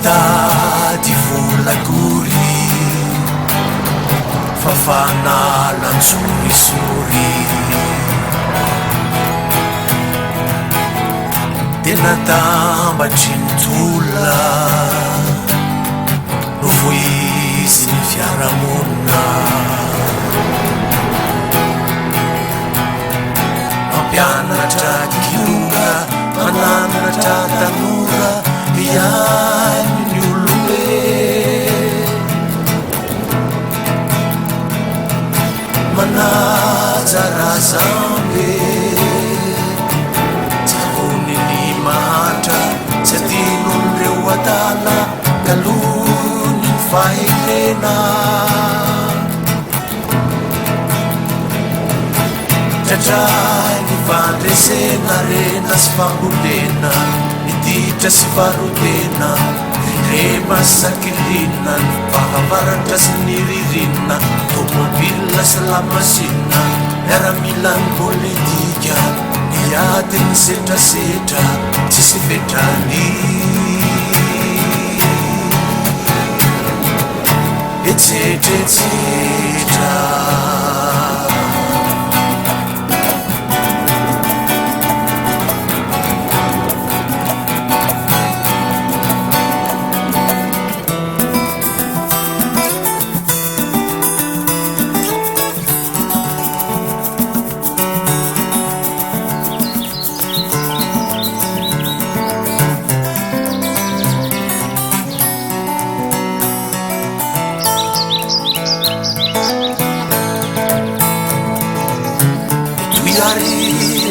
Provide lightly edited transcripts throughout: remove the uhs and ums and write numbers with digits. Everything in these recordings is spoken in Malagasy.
tady volagory fafanalantsorisory tena tambatry ny tola no vo izy ny fiaramonina mampianatra kionga mananatra tanora miaino ny olombe manajara zambe tsavony ny matra tsy adinon'ireo adala kalony ny fahelena tratray ny fandresena rena sy fambolena miditra sy farotena rindrema sakilina ny fahavaratra sy ny ririna tomobila sy lamasina miaramila ny politika niady ny setrasetra tsisy fetrany etsetretsetra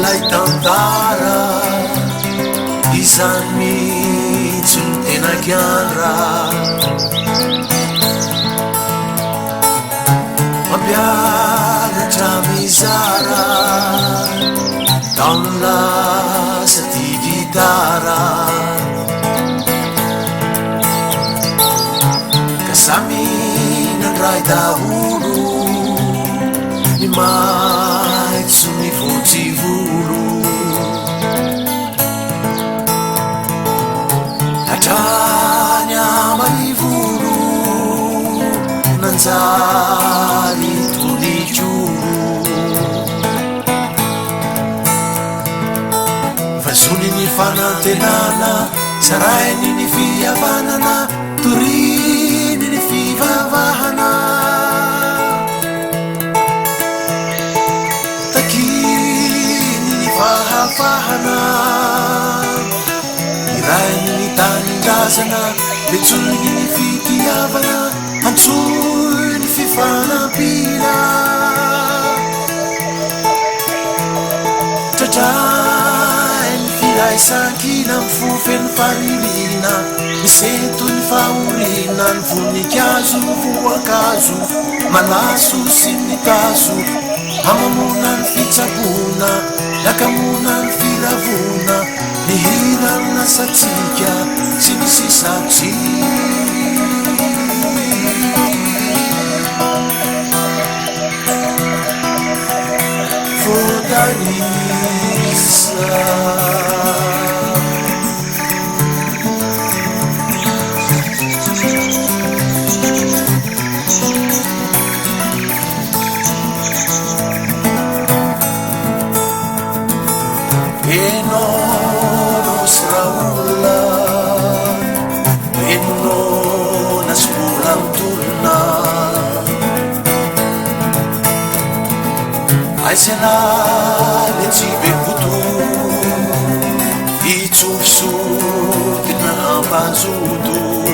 lay tantara izany tsy ny tena kianra mampianatra mizara taony lasa ty gitara ka samy nandray daholo ny maitso ny fotsy volo hatrany amany volo nanjary tony joro vazony ny fanantenana sarainy ny fihavanana toriny ny fivavahana fahana irainy ny tanindrazana betsoiny ny fitiavana antsoy ny fifanampina tratray ny firaisankina mifofeny faririna misento ny fahorina ny voninkazo voankazo malaso sy ny tazo amamona ny fitsabona lakamona ny firavona ny hira amina satsika sy ny sisatsy votanisa eno nosraula eno naskulamtulna aisena letsibe kutu itsufsu tina ambazudu